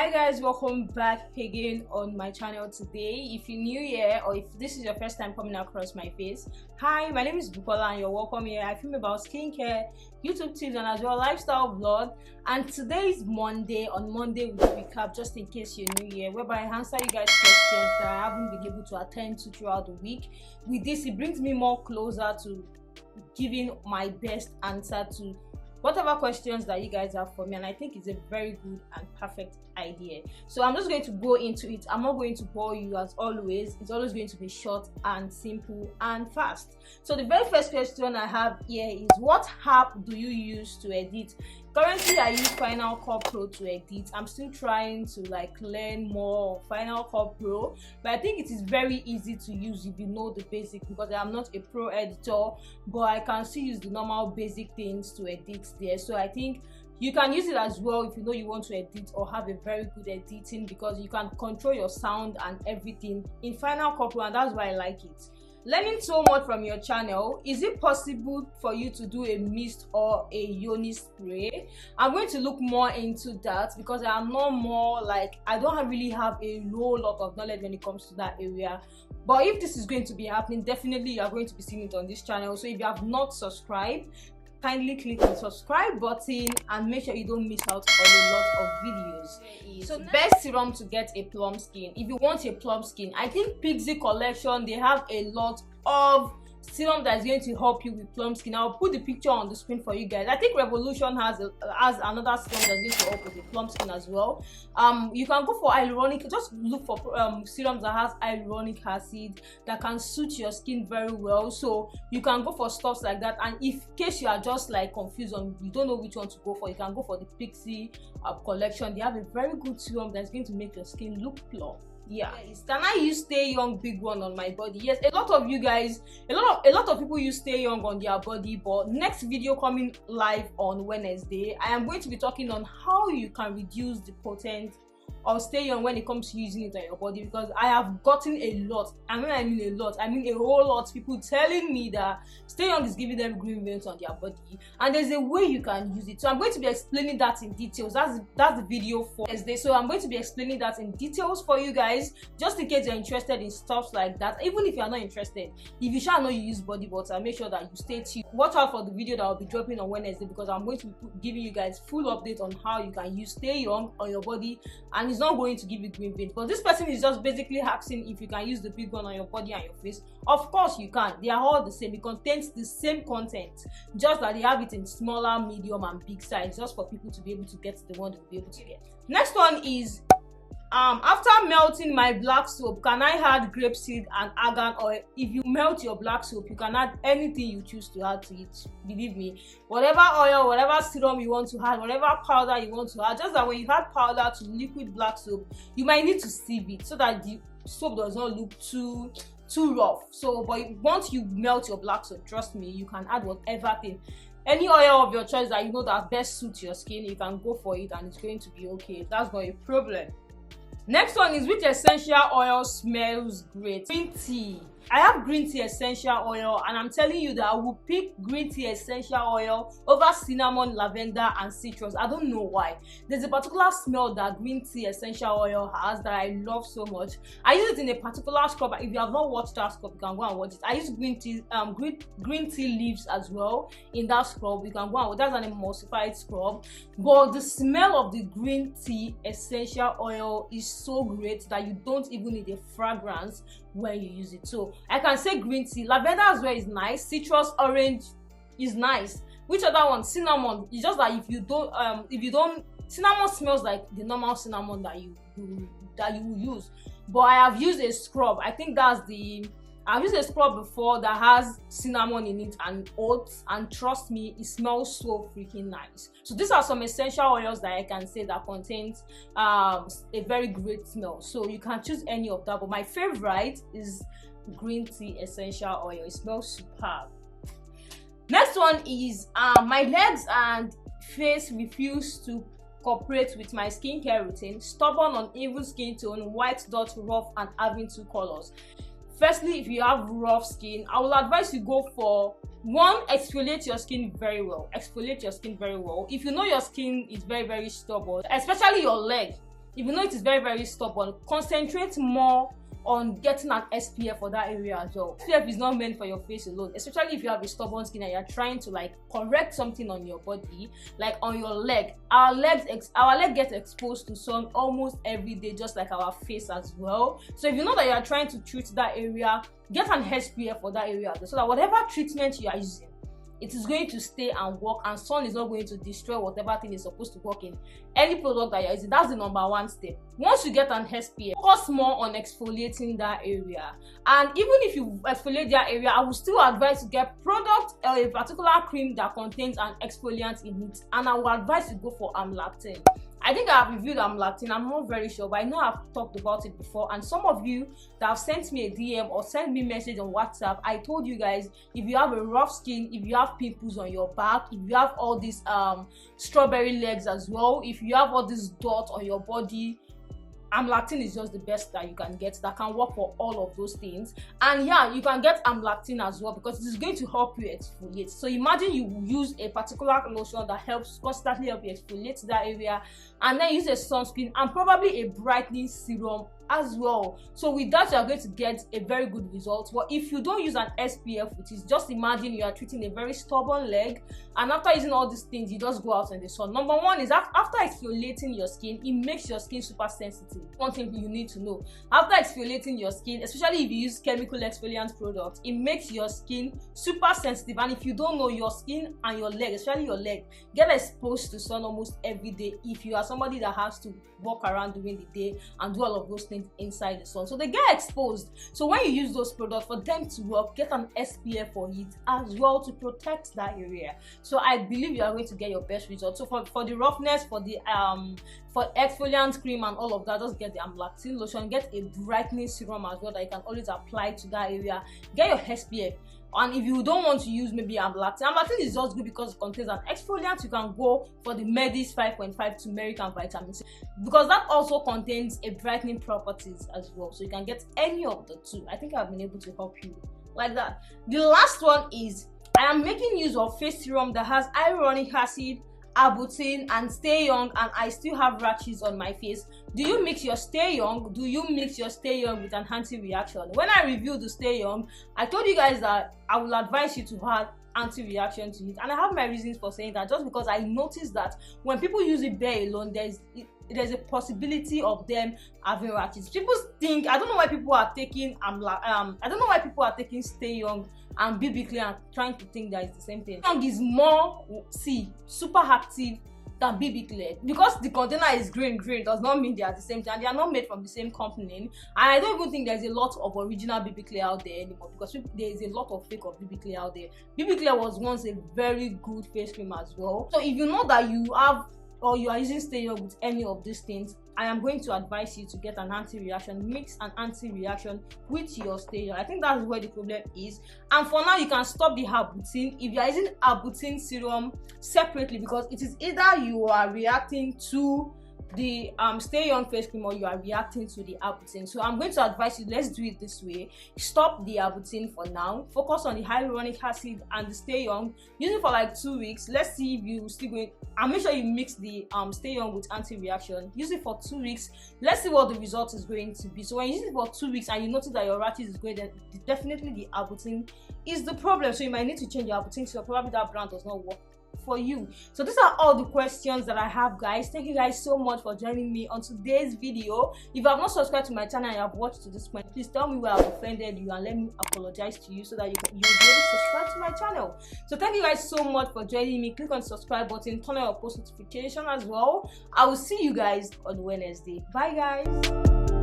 Hi guys, welcome back again on my channel today. If you're new here or if this is your first time coming across my face, hi, my name is Olubukola and you're welcome here. I film about skincare, YouTube tips and as well lifestyle vlog. And today is Monday. On Monday we recap just in case you're new here, whereby I answer you guys questions that I haven't been able to attend to throughout the week. With this, it brings me more closer to giving my best answer to whatever questions that you guys have for me, and I think it's a very good and perfect idea. So I'm just going to go into it. I'm not going to bore you as always. It's always going to be short and simple and fast. So the very first question I have here is, what app do you use to edit? Currently I use Final Cut Pro to edit. I'm still trying to learn more of Final Cut Pro, but I think it is very easy to use if you know the basic, because I am not a pro editor, but I can still use the normal basic things to edit there. So I think you can use it as well if you know you want to edit or have a very good editing, because you can control your sound and everything in Final Cut Pro, and that's why I like it. Learning so much from your channel, is it possible for you to do a mist or a yoni spray? I'm going to look more into that because I am not more I don't really have a whole lot of knowledge when it comes to that area. But if this is going to be happening, definitely you are going to be seeing it on this channel. So if you have not subscribed, kindly click the subscribe button and make sure you don't miss out on a lot of videos. So best serum to get a plump skin. If you want a plump skin, I think Pixie collection, they have a lot of serum that is going to help you with plump skin. I'll put the picture on the screen for you guys. I think Revolution has another serum that's going to help with the plump skin as well. You can go for hyaluronic. Just look for serums that has hyaluronic acid that can suit your skin very well. So you can go for stuff like that. And if in case you are just confused on, you don't know which one to go for, you can go for the Pixie collection. They have a very good serum that's going to make your skin look plump. Yeah. Yes. Can I use Stay Young Big One on my body? Yes, a lot of you guys, a lot of people use Stay Young on their body. But next video coming live on Wednesday, I am going to be talking on how you can reduce the potency or Stay Young when it comes to using it on your body, because I have gotten a lot, and when I mean a lot, I mean a whole lot, people telling me that Stay Young is giving them green veins on their body, and there's a way you can use it. So I'm going to be explaining that in details. That's the video for Wednesday. So I'm going to be explaining that in details for you guys, just in case you're interested in stuff like that. Even if you're not interested, if you shall know you use body butter, make sure that you stay tuned. Watch out for the video that will be dropping on Wednesday, because I'm going to be giving you guys full update on how you can use Stay Young on your body, and it's not going to give you green veins. But this person is just basically asking if you can use the big one on your body and your face. Of course you can. They are all the same. It contains the same content, just that they have it in smaller, medium and big size, just for people to be able to get the one they will be able to get. Next one is, after melting my black soap, can I add grapeseed and argan oil? If you melt your black soap, you can add anything you choose to add to it. Believe me, whatever oil, whatever serum you want to add, whatever powder you want to add, just that when you add powder to liquid black soap, you might need to sieve it so that the soap does not look too rough. So but once you melt your black soap, trust me, you can add whatever thing, any oil of your choice that you know that best suits your skin. You can go for it and it's going to be okay. That's not a problem. Next one is, which essential oil smells great? Green tea. I have green tea essential oil, and I'm telling you that I will pick green tea essential oil over cinnamon, lavender and citrus. I don't know why. There's a particular smell that green tea essential oil has that I love so much. I use it in a particular scrub. If you have not watched that scrub, you can go and watch it. I use green tea leaves as well in that scrub. You can go and watch. That's an emulsified scrub. But the smell of the green tea essential oil is so great that you don't even need a fragrance when you use it. So I can say green tea. Lavender as well is nice. Citrus, orange is nice. Which other one? Cinnamon. It's just that if you don't, cinnamon smells like the normal cinnamon that you will use. But I have used a scrub. I think I've used a scrub before that has cinnamon in it and oats, and trust me, it smells so freaking nice. So these are some essential oils that I can say that contains a very great smell. So you can choose any of that, but my favorite is green tea essential oil. It smells superb. Next one is, my legs and face refuse to cooperate with my skincare routine. Stubborn, uneven skin tone, white dot, rough and having 2 colors. Firstly, if you have rough skin, I will advise you go for one, exfoliate your skin very well. Exfoliate your skin very well. If you know your skin is very, very stubborn, especially your leg, if you know it is very, very stubborn, concentrate more on getting an SPF for that area as well. SPF is not meant for your face alone, especially if you have a stubborn skin and you're trying to like correct something on your body, like on your leg. Our leg gets exposed to sun almost every day, just like our face as well. So if you know that you're trying to treat that area, get an SPF for that area so that whatever treatment you are using, it is going to stay and work, and sun is not going to destroy whatever thing is supposed to work in any product that you're using. That's the number one step. Once you get an SPF, focus more on exfoliating that area. And even if you exfoliate that area, I would still advise to get product or a particular cream that contains an exfoliant in it, and I would advise to go for amlactin. I think I have reviewed amlactin, I'm not very sure, but I know I've talked about it before. And some of you that have sent me a DM or sent me a message on WhatsApp, I told you guys, if you have a rough skin, if you have pimples on your back, if you have all these strawberry legs as well, if you have all these dots on your body, amlactin is just the best that you can get that can work for all of those things. And yeah, you can get amlactin as well because it is going to help you exfoliate. So imagine you use a particular lotion that helps constantly help you exfoliate that area, and then use a sunscreen and probably a brightening serum as well. So with that, you are going to get a very good result. But if you don't use an SPF, which is, just imagine you are treating a very stubborn leg, and after using all these things, you just go out in the sun. Number one is that after exfoliating your skin, it makes your skin super sensitive. One thing you need to know, after exfoliating your skin, especially if you use chemical exfoliant products, it makes your skin super sensitive. And if you don't know, your skin and your leg, especially your leg, get exposed to sun almost every day if you are somebody that has to walk around during the day and do all of those things inside the sun. So they get exposed. So when you use those products, for them to work, get an SPF for it as well to protect that area. So I believe you are going to get your best result. So for the roughness, for the for exfoliant cream and all of that, just get the amlactin lotion, get a brightening serum as well that you can always apply to that area. Get your SPF. And if you don't want to use maybe amlactin is just good because it contains an exfoliant. You can go for the Medis 5.5 turmeric and vitamin C because that also contains a brightening properties as well. So you can get any of the two. I think I've been able to help you like that. The last one is I am making use of face serum that has hyaluronic acid, arbutin, and stay young, and I still have rashes on my face. Do you mix your stay young? Do you mix your stay young with an anti-reaction? When I reviewed the stay young, I told you guys that I will advise you to add anti-reaction to it, and I have my reasons for saying that. Just because I noticed that when people use it bare alone, there's a possibility of them having rashes. People think, I don't know why people are taking stay young and BB clear and trying to think that it's the same thing. Young is more super active than BB clear. Because the container is green does not mean they are the same thing, and they are not made from the same company. And I don't even think there's a lot of original BB clear out there anymore because there is a lot of fake of BB clear out there. BB clear was once a very good face cream as well. So if you know that you have or you are using stay young with any of these things, I am going to advise you to get an anti-reaction. Mix an anti-reaction with your stay young. I think that's where the problem is. And for now, you can stop the arbutin if you are using arbutin serum separately, because it is either you are reacting to the stay young face cream or you are reacting to the arbutin. So I'm going to advise you, let's do it this way. Stop the arbutin for now, focus on the hyaluronic acid and the stay young. Use it for like 2 weeks. Let's see if you still going, and make sure you mix the stay young with anti-reaction. Use it for 2 weeks. Let's see what the result is going to be. So when you use it for 2 weeks and you notice that your rashes is going, then definitely the arbutin is the problem. So you might need to change your arbutin, so probably that brand does not work for you. So these are all the questions that I have, guys. Thank you guys so much for joining me on today's video. If you have not subscribed to my channel and you have watched to this point, please tell me where I've offended you and let me apologize to you so that you'll be able to subscribe to my channel. So thank you guys so much for joining me. Click on the subscribe button, turn on your post notification as well. I will see you guys on Wednesday. Bye guys.